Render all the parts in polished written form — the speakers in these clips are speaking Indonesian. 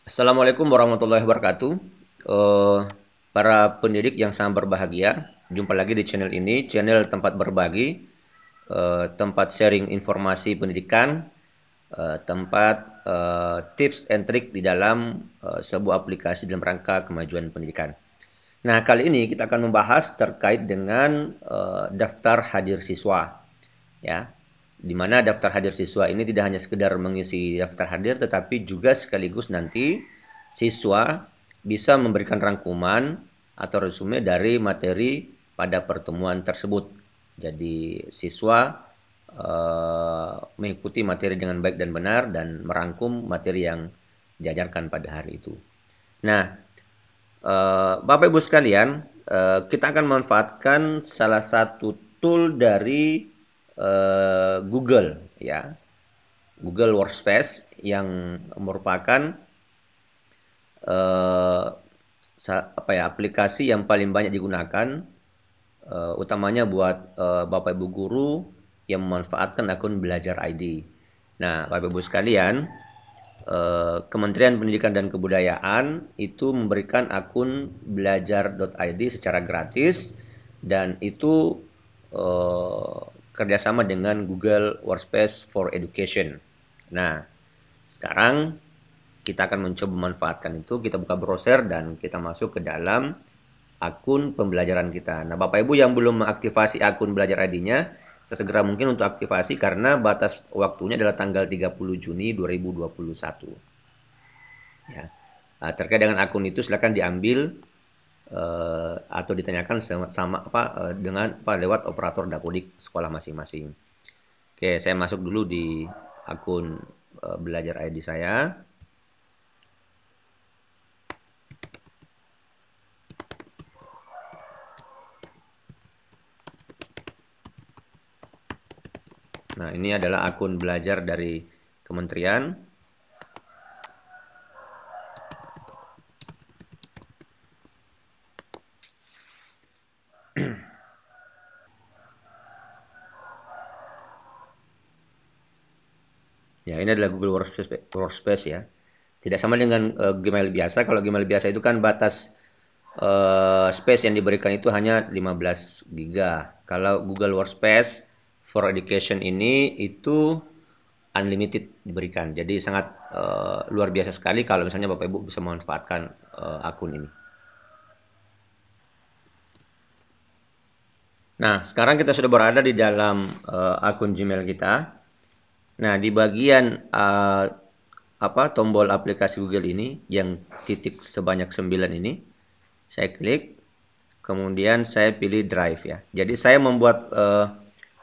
Assalamualaikum warahmatullahi wabarakatuh. Eh, para pendidik yang sangat berbahagia, jumpa lagi di channel ini, channel tempat berbagi, tempat sharing informasi pendidikan, tempat tips and trik di dalam sebuah aplikasi dalam rangka kemajuan pendidikan. Nah, kali ini kita akan membahas terkait dengan daftar hadir siswa, ya. Di mana daftar hadir siswa ini tidak hanya sekedar mengisi daftar hadir, tetapi juga sekaligus nanti siswa bisa memberikan rangkuman atau resume dari materi pada pertemuan tersebut. Jadi siswa mengikuti materi dengan baik dan benar dan merangkum materi yang diajarkan pada hari itu. Nah, Bapak Ibu sekalian, kita akan memanfaatkan salah satu tool dari Google, ya, Google Workspace yang merupakan eh, aplikasi yang paling banyak digunakan, utamanya buat Bapak Ibu guru yang memanfaatkan akun Belajar ID. Nah, Bapak Ibu sekalian, Kementerian Pendidikan dan Kebudayaan itu memberikan akun belajar.id secara gratis dan itu eh, kerjasama dengan Google Workspace for Education. Nah, sekarang kita akan mencoba memanfaatkan itu. Kita buka browser dan kita masuk ke dalam akun pembelajaran kita. Nah, Bapak Ibu yang belum mengaktifasi akun Belajar ID-nya, sesegera mungkin untuk aktifasi karena batas waktunya adalah tanggal 30 Juni 2021. Ya. Terkait dengan akun itu silakan diambil atau ditanyakan sama apa dengan apa lewat operator Dapodik sekolah masing-masing. Oke, saya masuk dulu di akun Belajar ID saya. Nah, ini adalah akun belajar dari kementerian. Ya, ini adalah Google Workspace ya. Tidak sama dengan Gmail biasa. Kalau Gmail biasa itu kan batas space yang diberikan itu hanya 15 giga. Kalau Google Workspace for Education ini itu unlimited diberikan. Jadi sangat luar biasa sekali kalau misalnya Bapak Ibu bisa memanfaatkan akun ini. Nah, sekarang kita sudah berada di dalam akun Gmail kita. Nah, di bagian tombol aplikasi Google ini yang titik sebanyak 9 ini, saya klik, kemudian saya pilih Drive ya. Jadi saya membuat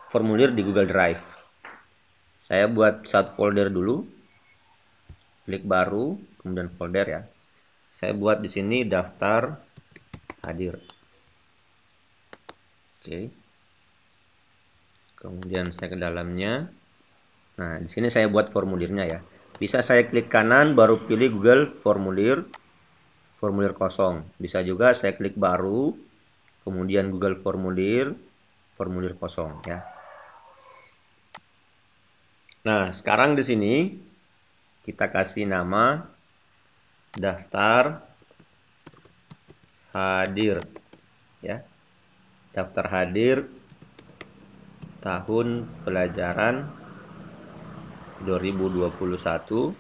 formulir di Google Drive. Saya buat satu folder dulu, klik baru, kemudian folder ya. Saya buat di sini daftar hadir. Oke. Kemudian saya ke dalamnya. Nah, di sini saya buat formulirnya ya. Bisa saya klik kanan baru pilih Google Formulir, formulir kosong. Bisa juga saya klik baru, kemudian Google Formulir, formulir kosong ya. Nah, sekarang di sini kita kasih nama daftar hadir ya. Daftar hadir tahun pelajaran 2021-2022.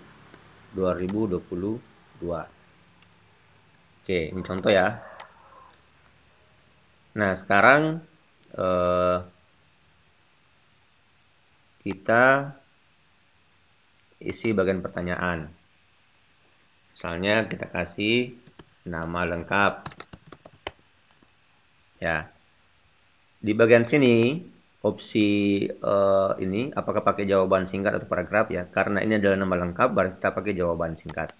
Oke, ini contoh ya. Nah, sekarang kita isi bagian pertanyaan. Misalnya kita kasih nama lengkap. Ya. Di bagian sini opsi ini apakah pakai jawaban singkat atau paragraf ya. Karena ini adalah nama lengkap, berarti kita pakai jawaban singkat.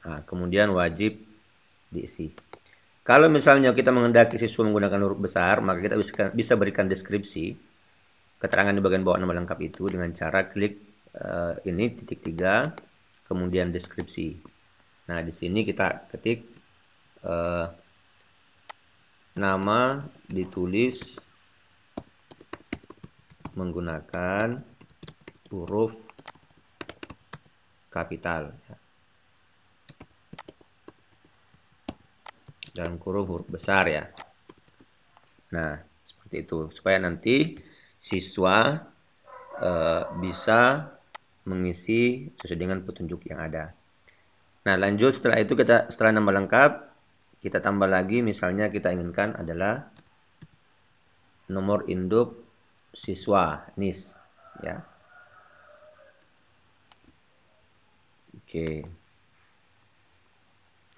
Nah, kemudian wajib diisi. Kalau misalnya kita menghendaki siswa menggunakan huruf besar, maka kita bisa berikan deskripsi, keterangan di bagian bawah nama lengkap itu dengan cara klik ini titik 3, kemudian deskripsi. Nah, di sini kita ketik nama ditulis menggunakan huruf kapital. dalam kurung huruf besar ya. Nah, seperti itu supaya nanti siswa bisa mengisi sesuai dengan petunjuk yang ada. Nah, lanjut setelah itu setelah nama lengkap, kita tambah lagi misalnya kita inginkan adalah nomor induk siswa NIS ya. Oke.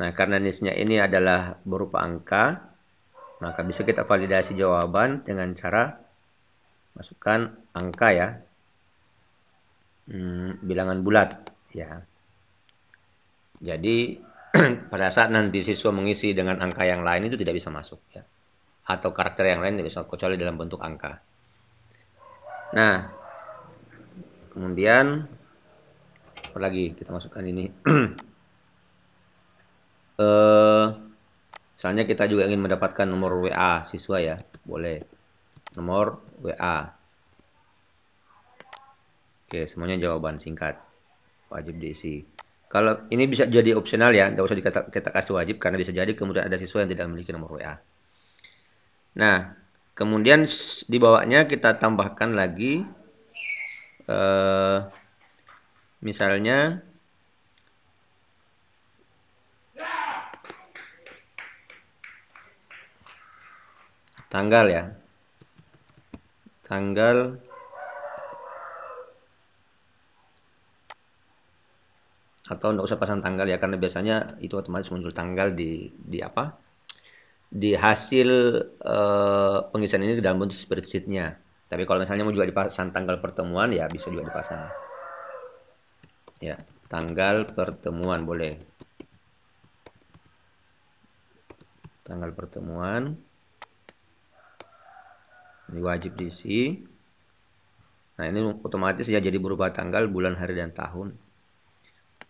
Nah, karena NIS-nya ini adalah berupa angka, maka bisa kita validasi jawaban dengan cara masukkan angka ya. Bilangan bulat ya. Jadi pada saat nanti siswa mengisi dengan angka yang lain itu tidak bisa masuk ya. Atau karakter yang lain tidak bisa kecuali dalam bentuk angka. Nah, kemudian apa lagi kita masukkan ini? Misalnya kita juga ingin mendapatkan nomor WA siswa ya, boleh nomor WA. Oke, semuanya jawaban singkat wajib diisi. Kalau ini bisa jadi opsional ya, nggak usah kita kasih wajib karena bisa jadi kemudian ada siswa yang tidak memiliki nomor WA. Nah, kemudian di bawahnya kita tambahkan lagi, misalnya tanggal ya, tanggal atau nggak usah pasang tanggal ya karena biasanya itu otomatis muncul tanggal di apa? Di hasil pengisian ini dalam bentuk spreadsheet-nya. Tapi kalau misalnya mau juga dipasang tanggal pertemuan ya bisa juga dipasang. Ya, tanggal pertemuan boleh. Tanggal pertemuan. Ini wajib diisi. Nah, ini otomatis ya jadi berupa tanggal, bulan, hari, dan tahun.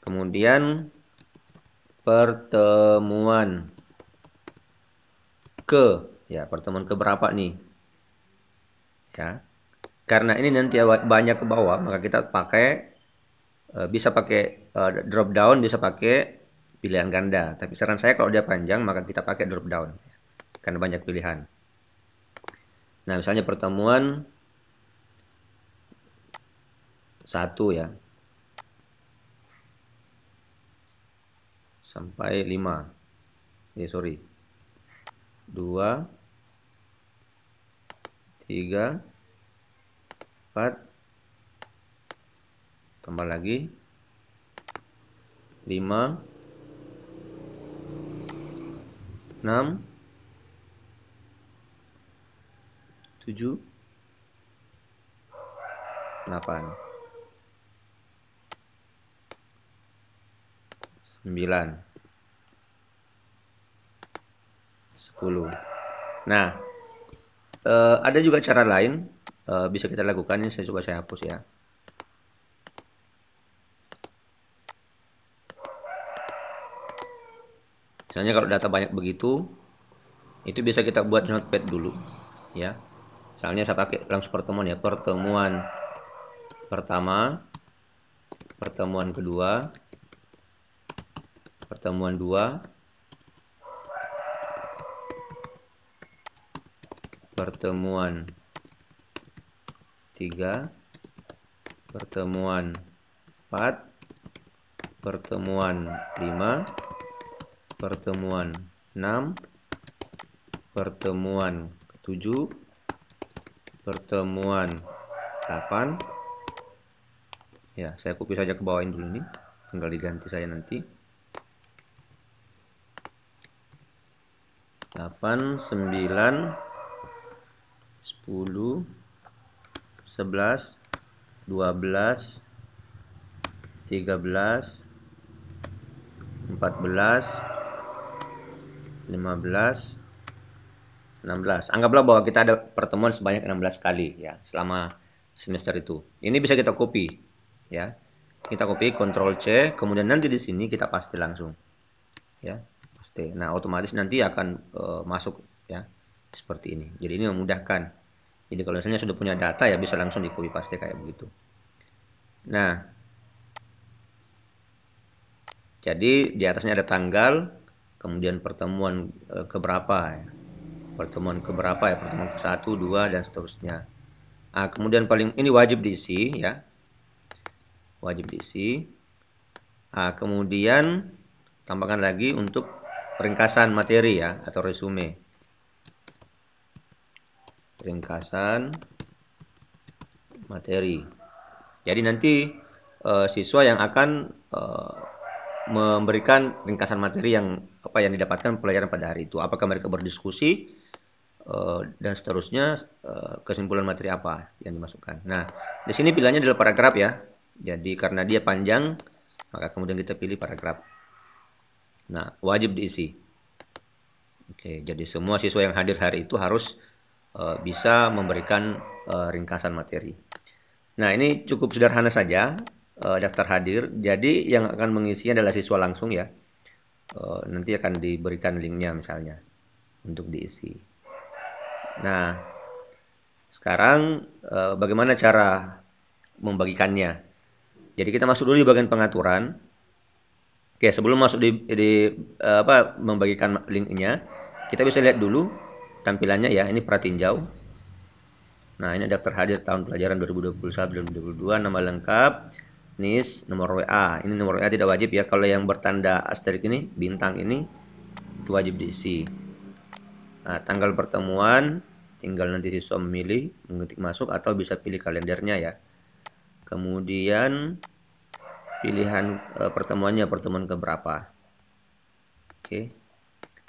Kemudian pertemuan ya pertemuan ke berapa nih? Ya. Karena ini nanti banyak ke bawah, maka kita pakai bisa pakai drop down, bisa pakai pilihan ganda. Tapi saran saya kalau dia panjang, maka kita pakai drop down. Karena banyak pilihan. Nah, misalnya pertemuan 1 ya. Sampai 5. Sorry. 2, 3, 4. Tambah lagi. 5, 6, 7, 8, 9, 10. Nah, ada juga cara lain bisa kita lakukan. Ini saya hapus ya. Misalnya kalau data banyak begitu, itu bisa kita buat notepad dulu ya. Misalnya saya pakai langsung pertemuan ya, pertemuan pertama, pertemuan kedua, pertemuan 2, pertemuan 3, pertemuan 4, pertemuan 5, pertemuan 6, pertemuan 7, pertemuan 8. Ya, saya copy saja ke bawahin dulu ini. Tinggal diganti saya nanti. 8, 9, 10, 11, 12, 13, 14, 15, 16. Anggaplah bahwa kita ada pertemuan sebanyak 16 kali ya selama semester itu. Ini bisa kita copy ya. Kita copy Ctrl C, kemudian nanti di sini kita paste langsung. Ya, paste. Nah, otomatis nanti akan masuk ya seperti ini. Jadi ini memudahkan. Jadi kalau misalnya sudah punya data ya bisa langsung di copy paste kayak begitu. Nah, jadi di atasnya ada tanggal, kemudian pertemuan keberapa ya. Pertemuan keberapa ya, pertemuan ke-1, 2 dan seterusnya. Nah, kemudian paling ini wajib diisi ya. Wajib diisi. Nah, kemudian tambahkan lagi untuk ringkasan materi ya atau resume. Ringkasan materi. Jadi nanti siswa yang akan memberikan ringkasan materi yang yang didapatkan pelajaran pada hari itu. Apakah mereka berdiskusi dan seterusnya, kesimpulan materi apa yang dimasukkan. Nah, di sini pilihannya adalah paragraf ya. Jadi karena dia panjang, maka kemudian kita pilih paragraf. Nah, wajib diisi. Oke, jadi semua siswa yang hadir hari itu harus bisa memberikan ringkasan materi. Nah, ini cukup sederhana saja daftar hadir. Jadi yang akan mengisinya adalah siswa langsung ya. Nanti akan diberikan linknya misalnya untuk diisi. Nah, sekarang bagaimana cara membagikannya? Jadi kita masuk dulu di bagian pengaturan. Oke, sebelum masuk di membagikan linknya, kita bisa lihat dulu tampilannya ya. Ini pratinjau. Nah, ini daftar hadir tahun pelajaran 2021-2022, nama lengkap, NIS, nomor WA. Ini nomor WA tidak wajib ya. Kalau yang bertanda asterik ini, bintang ini, itu wajib diisi. Nah, tanggal pertemuan, tinggal nanti siswa memilih, mengetik masuk, atau bisa pilih kalendernya ya. Kemudian, pilihan pertemuannya, pertemuan keberapa. Oke,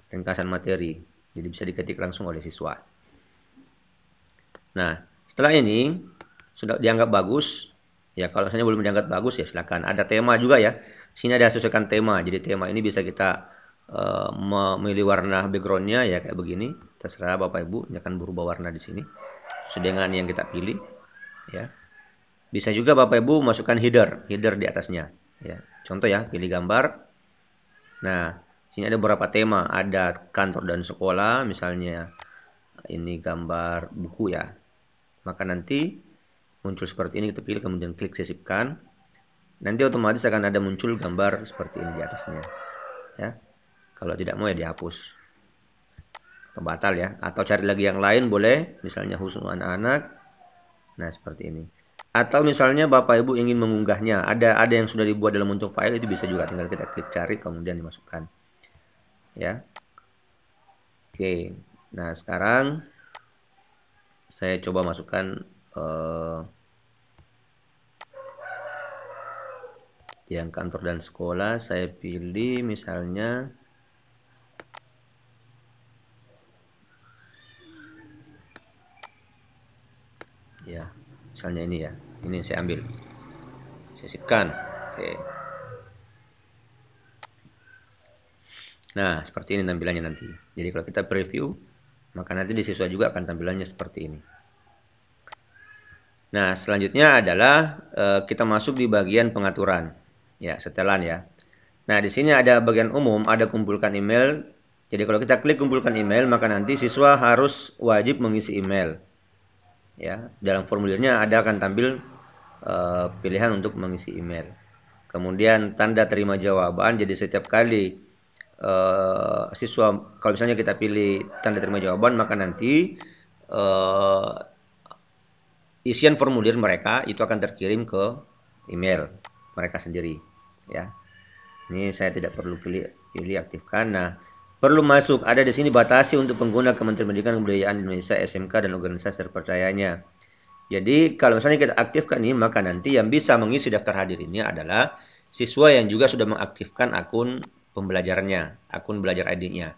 ringkasan materi. Jadi bisa diketik langsung oleh siswa. Nah, setelah ini sudah dianggap bagus, ya kalau misalnya belum dianggap bagus ya silakan. Ada tema juga ya. Sini ada sesuaikan tema. Jadi tema ini bisa kita memilih warna backgroundnya ya kayak begini. Terserah Bapak Ibu, ini akan berubah warna di sini sesuai dengan yang kita pilih. Ya, bisa juga Bapak Ibu masukkan header di atasnya. Ya, contoh ya, pilih gambar. Nah, sini ada beberapa tema. Ada kantor dan sekolah, misalnya ini gambar buku ya. Maka nanti muncul seperti ini, kita pilih kemudian klik sisipkan. Nanti otomatis akan ada muncul gambar seperti ini di atasnya. Ya. Kalau tidak mau ya dihapus. Atau batal ya. Atau cari lagi yang lain boleh, misalnya khusus anak-anak. Nah, seperti ini. Atau misalnya Bapak Ibu ingin mengunggahnya, ada yang sudah dibuat dalam bentuk file, itu bisa juga, tinggal kita klik cari kemudian dimasukkan. Ya. Oke. Nah, sekarang saya coba masukkan yang kantor dan sekolah. Saya pilih misalnya ya, misalnya ini ya. Ini saya ambil. Saya sisipkan. Oke. Nah, seperti ini tampilannya nanti. Jadi kalau kita preview, maka nanti di siswa juga akan tampilannya seperti ini. Nah, selanjutnya adalah kita masuk di bagian pengaturan. Ya, setelan ya. Nah, di sini ada bagian umum, ada kumpulkan email. Jadi kalau kita klik kumpulkan email, maka nanti siswa harus wajib mengisi email. Ya, dalam formulirnya ada akan tampil pilihan untuk mengisi email. Kemudian tanda terima jawaban. Jadi setiap kali siswa, kalau misalnya kita pilih tanda terima jawaban, maka nanti isian formulir mereka itu akan terkirim ke email mereka sendiri ya. Ini saya tidak perlu pilih aktifkan. Nah, perlu masuk, ada di sini batasi untuk pengguna Kementerian Pendidikan dan Kebudayaan Indonesia, SMK dan organisasi terpercayanya. Jadi kalau misalnya kita aktifkan ini, maka nanti yang bisa mengisi daftar hadir ini adalah siswa yang juga sudah mengaktifkan akun pembelajarannya, akun belajar ID-nya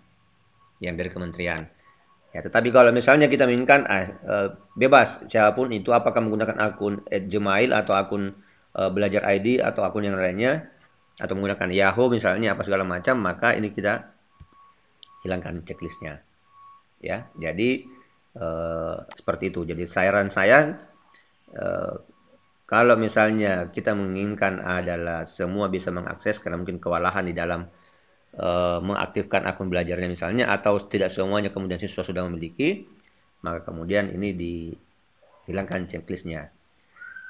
yang dari kementerian. Ya, tetapi kalau misalnya kita menginginkan bebas siapapun itu, apakah menggunakan akun Gmail atau akun belajar ID atau akun yang lainnya, atau menggunakan Yahoo misalnya apa segala macam, maka ini kita hilangkan checklistnya. Ya, jadi seperti itu. Jadi saran saya kalau misalnya kita menginginkan adalah semua bisa mengakses, karena mungkin kewalahan di dalam mengaktifkan akun belajarnya misalnya, atau tidak semuanya kemudian siswa sudah memiliki, maka kemudian ini dihilangkan checklistnya.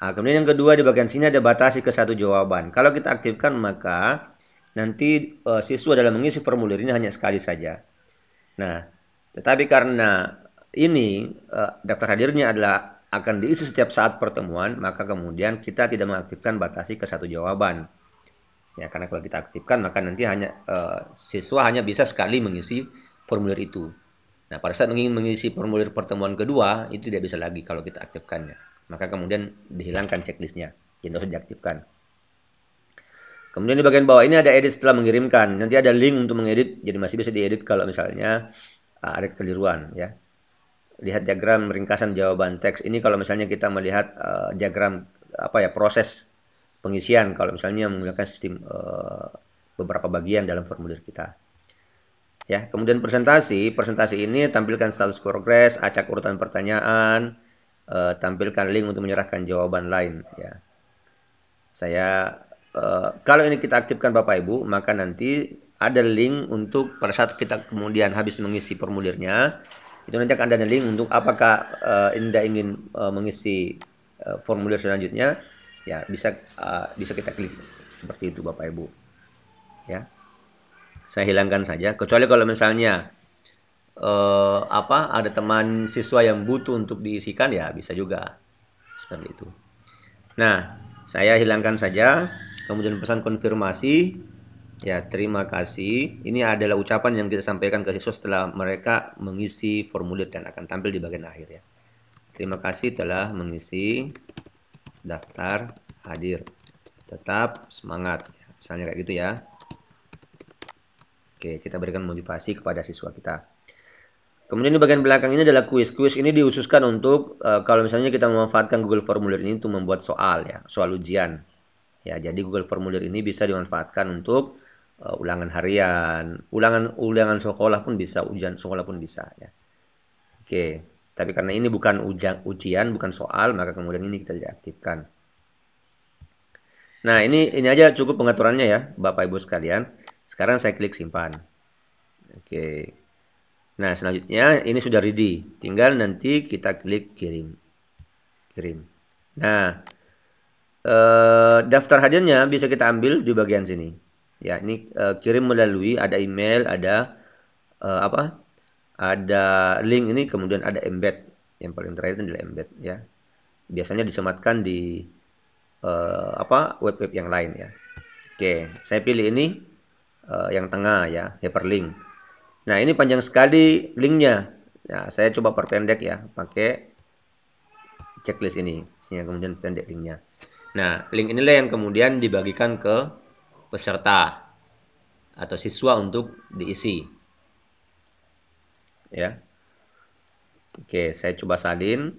Nah, kemudian yang kedua di bagian sini ada batasi ke 1 jawaban. Kalau kita aktifkan, maka nanti siswa dalam mengisi formulir ini hanya sekali saja. Nah, tetapi karena ini daftar hadirnya adalah akan diisi setiap saat pertemuan, maka kemudian kita tidak mengaktifkan batasi ke satu jawaban. Ya, karena kalau kita aktifkan maka nanti hanya siswa hanya bisa sekali mengisi formulir itu. Nah, pada saat ingin mengisi formulir pertemuan kedua, itu tidak bisa lagi kalau kita aktifkannya. Maka kemudian dihilangkan checklistnya, tidak usah diaktifkan. Kemudian di bagian bawah ini ada edit setelah mengirimkan. Nanti ada link untuk mengedit, jadi masih bisa diedit kalau misalnya ada kekeliruan ya. Lihat diagram ringkasan jawaban teks. Ini kalau misalnya kita melihat diagram proses pengisian kalau misalnya menggunakan sistem beberapa bagian dalam formulir kita. Ya, kemudian presentasi ini tampilkan status progres, acak urutan pertanyaan, tampilkan link untuk menyerahkan jawaban lain ya. Kalau ini kita aktifkan Bapak Ibu, maka nanti ada link untuk pada saat kita kemudian habis mengisi formulirnya, itu nanti akan ada link untuk apakah Anda ingin mengisi formulir selanjutnya, ya bisa kita klik seperti itu Bapak Ibu. Ya, saya hilangkan saja. Kecuali kalau misalnya ada teman siswa yang butuh untuk diisikan, ya bisa juga seperti itu. Nah, saya hilangkan saja. Kemudian pesan konfirmasi. Ya, terima kasih. Ini adalah ucapan yang kita sampaikan ke siswa setelah mereka mengisi formulir dan akan tampil di bagian akhir ya. Terima kasih telah mengisi daftar hadir. Tetap semangat. Misalnya kayak gitu ya. Oke, kita berikan motivasi kepada siswa kita. Kemudian di bagian belakang ini adalah kuis. Kuis ini dihususkan untuk kalau misalnya kita memanfaatkan Google Formulir ini untuk membuat soal ya, soal ujian. Ya, jadi Google Formulir ini bisa dimanfaatkan untuk ulangan harian, ulangan sekolah pun bisa, ujian sekolah pun bisa ya. Oke, tapi karena ini bukan ujian, bukan soal, maka kemudian ini kita tidak aktifkan. Nah, ini aja cukup pengaturannya ya, Bapak Ibu sekalian. Sekarang saya klik simpan. Oke. Nah, selanjutnya ini sudah ready. Tinggal nanti kita klik kirim. Kirim. Nah, daftar hadirnya bisa kita ambil di bagian sini. Ya, ini kirim melalui ada email, ada ada link ini, kemudian ada embed. Yang paling terakhir itu adalah embed ya. Biasanya disematkan di web-web yang lain ya. Oke, saya pilih ini yang tengah ya, hyperlink. Nah, ini panjang sekali linknya. Nah, saya coba perpendek ya, pakai checklist ini, sehingga kemudian pendek linknya. Nah, link inilah yang kemudian dibagikan ke peserta atau siswa untuk diisi. Ya. Oke, saya coba salin.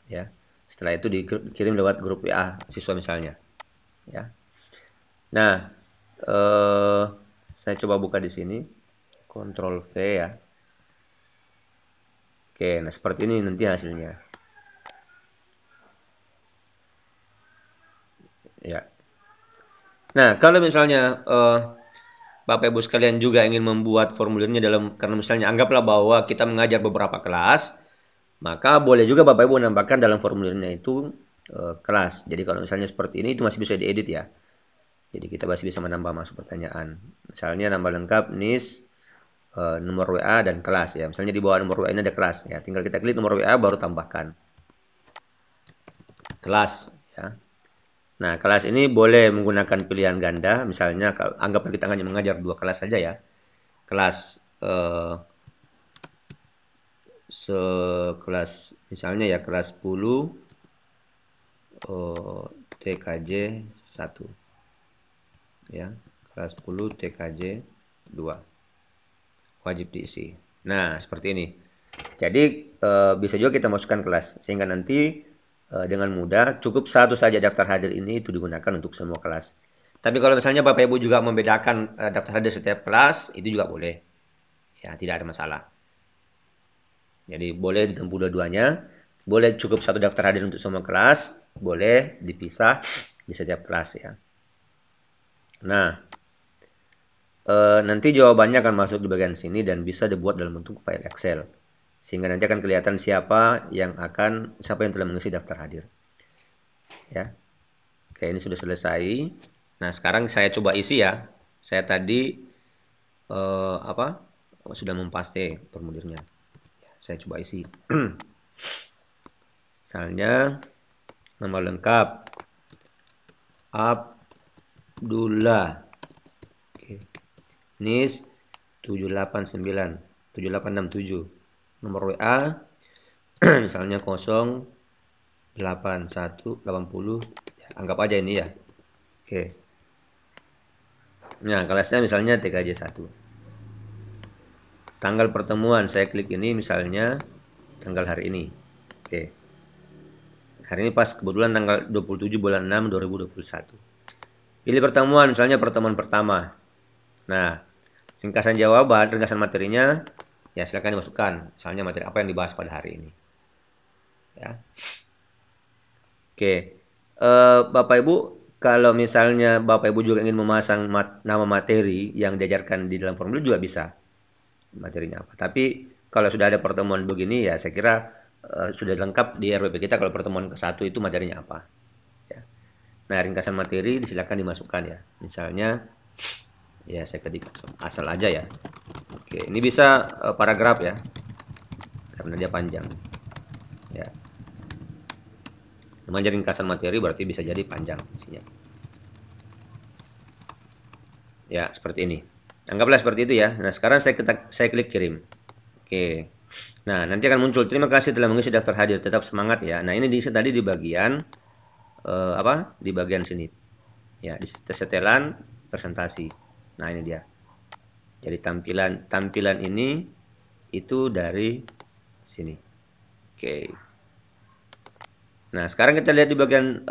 Ya. Setelah itu dikirim lewat grup WA siswa misalnya. Ya. Nah, saya coba buka di sini. Ctrl V ya. Oke, nah seperti ini nanti hasilnya. Ya. Nah, kalau misalnya Bapak Ibu sekalian juga ingin membuat formulirnya karena misalnya anggaplah bahwa kita mengajar beberapa kelas, maka boleh juga Bapak Ibu menambahkan dalam formulirnya itu kelas. Jadi kalau misalnya seperti ini itu masih bisa diedit ya. Jadi kita masih bisa menambah masuk pertanyaan. Misalnya nambah lengkap NIS, nomor WA dan kelas ya. Misalnya di bawah nomor WA ini ada kelas ya. Tinggal kita klik nomor WA baru tambahkan kelas ya. Nah, kelas ini boleh menggunakan pilihan ganda. Misalnya anggaplah kita hanya mengajar 2 kelas saja ya. Kelas sekelas misalnya ya kelas 10 TKJ 1 ya, kelas 10 TKJ 2 wajib diisi. Nah, seperti ini. Jadi bisa juga kita masukkan kelas sehingga nanti dengan mudah cukup satu saja daftar hadir ini itu digunakan untuk semua kelas. Tapi kalau misalnya Bapak Ibu juga membedakan daftar hadir setiap kelas, itu juga boleh. Ya, tidak ada masalah. Jadi boleh ditempuh dua-duanya. Boleh cukup satu daftar hadir untuk semua kelas, boleh dipisah di setiap kelas ya. Nah, nanti jawabannya akan masuk di bagian sini dan bisa dibuat dalam bentuk file Excel. Sehingga nanti akan kelihatan siapa yang telah mengisi daftar hadir. Ya. Oke, ini sudah selesai. Nah, sekarang saya coba isi ya. Saya tadi apa? Sudah mempaste formulirnya. Saya coba isi. Misalnya nama lengkap Abdullah. Oke. NIS 789 7867. Nomor WA misalnya 08180. Anggap aja ini ya. Oke. Nah, kelasnya misalnya TKJ 1. Tanggal pertemuan saya klik ini misalnya tanggal hari ini. Oke. Hari ini pas kebetulan tanggal 27 bulan 6 2021. Pilih pertemuan misalnya pertemuan pertama. Nah, ringkasan jawaban, ringkasan materinya ya silakan dimasukkan. Misalnya materi apa yang dibahas pada hari ini. Ya. Oke. Bapak Ibu, kalau misalnya Bapak Ibu juga ingin memasang nama materi yang diajarkan di dalam formulir juga bisa. Materinya apa. Tapi kalau sudah ada pertemuan begini ya saya kira sudah lengkap di RWP kita kalau pertemuan ke-1 itu materinya apa. Ya. Nah, ringkasan materi silakan dimasukkan ya. Misalnya ya saya ketik asal aja ya. Oke, ini bisa paragraf ya. Karena dia panjang. Ya. Namanya ringkasan materi berarti bisa jadi panjang isinya. Ya, seperti ini. Anggaplah seperti itu ya. Nah, sekarang saya klik kirim. Oke. Nah, nanti akan muncul terima kasih telah mengisi daftar hadir. Tetap semangat ya. Nah, ini diisi tadi di bagian apa? Di bagian sini. Ya, di setelan presentasi. Nah, ini dia. Jadi tampilan ini itu dari sini. Oke. Nah, sekarang kita lihat di bagian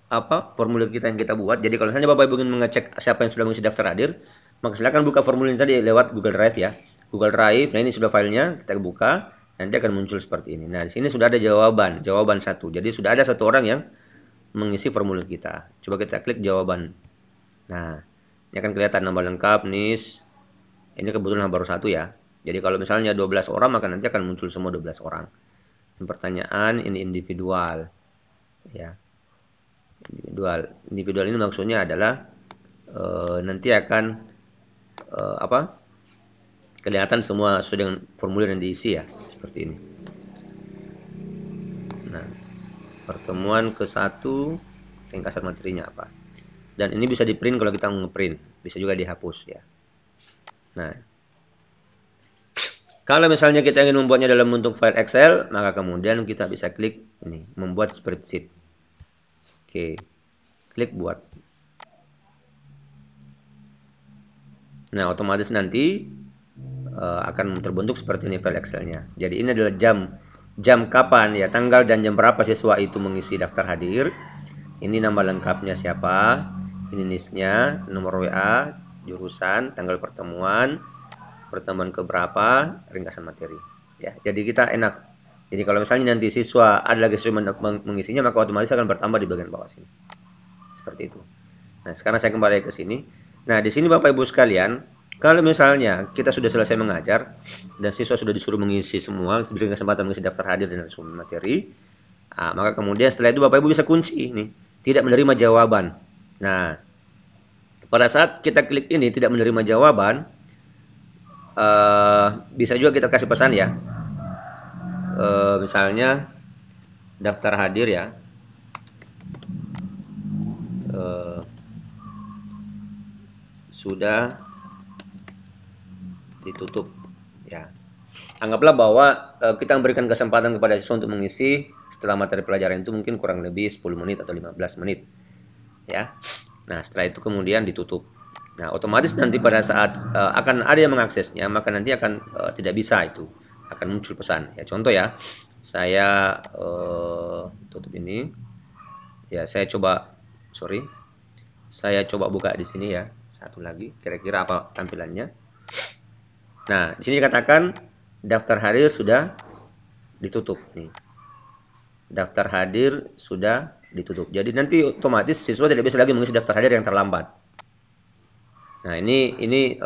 apa formulir kita yang kita buat. Jadi kalau misalnya Bapak Ibu ingin mengecek siapa yang sudah mengisi daftar hadir, maka silakan buka formulir tadi lewat Google Drive ya. Google Drive. Nah, ini sudah filenya, kita buka, nanti akan muncul seperti ini. Nah, di sini sudah ada jawaban 1. Jadi sudah ada satu orang yang mengisi formulir kita. Coba kita klik jawaban. Nah, ini akan kelihatan nama lengkap, NIS. Ini kebetulan baru 1 ya. Jadi kalau misalnya 12 orang, maka nanti akan muncul semua 12 orang. Pertanyaan ini individual. Ya. Individual ini maksudnya adalah nanti akan apa? Kelihatan semua sesuai dengan formulir yang diisi ya, seperti ini. Nah, pertemuan ke-1 ringkasan materinya apa. Dan ini bisa di-print kalau kita nge-print, bisa juga dihapus ya. Nah, kalau misalnya kita ingin membuatnya dalam bentuk file Excel, maka kemudian kita bisa klik ini, membuat spreadsheet. Oke, klik buat. Nah, otomatis nanti akan terbentuk seperti ini file Excel-nya. Jadi ini adalah jam kapan ya, tanggal dan jam berapa siswa itu mengisi daftar hadir. Ini nama lengkapnya siapa, ini NIS-nya, nomor WA, jurusan, tanggal pertemuan keberapa, ringkasan materi. Ya, jadi kita enak. Jadi kalau misalnya nanti siswa ada lagi siswa mengisinya, maka otomatis akan bertambah di bagian bawah sini. Seperti itu. Nah, sekarang saya kembali ke sini. Nah, di sini Bapak Ibu sekalian, kalau misalnya kita sudah selesai mengajar dan siswa sudah disuruh mengisi semua, diberi kesempatan mengisi daftar hadir dan sumber materi, maka kemudian setelah itu Bapak Ibu bisa kunci ini, tidak menerima jawaban. Nah, pada saat kita klik ini tidak menerima jawaban, bisa juga kita kasih pesan ya. Misalnya daftar hadir ya. Sudah ditutup ya. Anggaplah bahwa kita memberikan kesempatan kepada siswa untuk mengisi setelah materi pelajaran itu mungkin kurang lebih 10 menit atau 15 menit ya. Nah, setelah itu kemudian ditutup. Nah, otomatis nanti pada saat akan ada yang mengaksesnya, maka nanti akan tidak bisa itu, akan muncul pesan ya. Contoh ya, saya tutup ini ya, saya coba buka di sini ya, satu lagi kira-kira apa tampilannya. Nah, di sini dikatakan daftar hadir sudah ditutup nih. Daftar hadir sudah ditutup. Jadi nanti otomatis siswa tidak bisa lagi mengisi daftar hadir yang terlambat. Nah, ini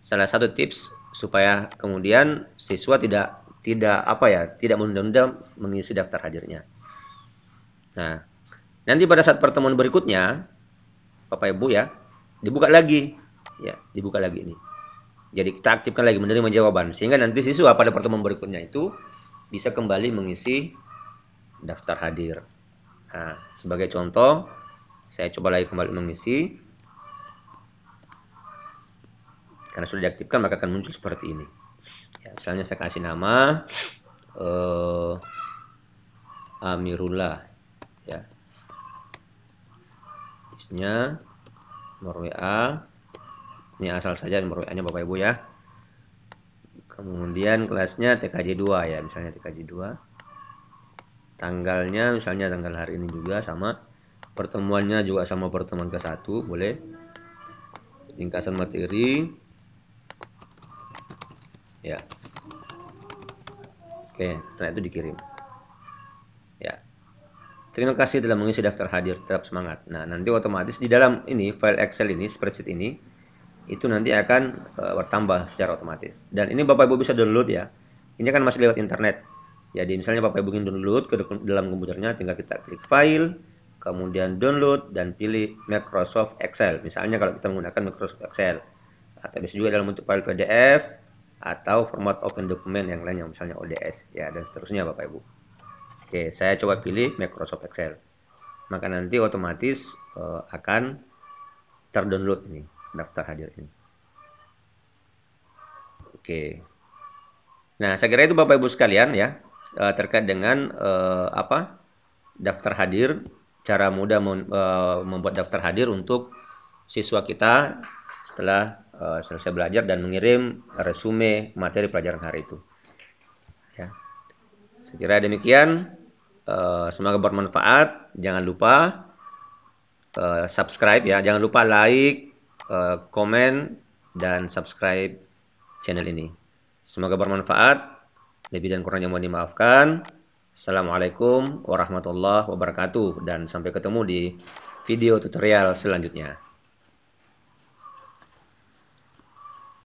salah satu tips supaya kemudian siswa tidak menunda-nunda mengisi daftar hadirnya. Nah, nanti pada saat pertemuan berikutnya, Bapak Ibu ya, dibuka lagi. Ya, dibuka lagi ini. Jadi kita aktifkan lagi menerima jawaban, sehingga nanti siswa pada pertemuan berikutnya itu bisa kembali mengisi daftar hadir. Nah, sebagai contoh, saya coba lagi kembali mengisi. Karena sudah diaktifkan maka akan muncul seperti ini. Ya, misalnya saya kasih nama Amirullah, ya. Isinya nomor WA. Ini asal saja nomor WA-nya Bapak Ibu ya. Kemudian kelasnya TKJ 2 ya, misalnya TKJ 2. Tanggalnya misalnya tanggal hari ini juga sama. Pertemuannya juga sama pertemuan ke-1, boleh. Ringkasan materi. Ya. Oke, setelah itu dikirim. Ya. Terima kasih telah mengisi daftar hadir, tetap semangat. Nah, nanti otomatis di dalam ini file Excel ini, spreadsheet ini itu nanti akan bertambah secara otomatis. Dan ini Bapak Ibu bisa download ya. Ini kan masih lewat internet. Jadi misalnya Bapak Ibu ingin download ke dalam komputernya, tinggal kita klik file, kemudian download dan pilih Microsoft Excel. Misalnya kalau kita menggunakan Microsoft Excel, atau bisa juga dalam bentuk file PDF atau format open document yang lainnya, misalnya ODS ya, dan seterusnya Bapak Ibu. Oke, saya coba pilih Microsoft Excel. Maka nanti otomatis akan terdownload ini daftar hadir ini. Oke. Nah, saya kira itu Bapak Ibu sekalian ya, terkait dengan daftar hadir, cara mudah membuat daftar hadir untuk siswa kita setelah selesai belajar dan mengirim resume materi pelajaran hari itu. Ya. Saya kira demikian. Semoga bermanfaat. Jangan lupa subscribe ya. Jangan lupa like, komen, dan subscribe channel ini. Semoga bermanfaat. Lebih dan kurangnya mohon dimaafkan. Assalamualaikum warahmatullahi wabarakatuh. Dan sampai ketemu di video tutorial selanjutnya.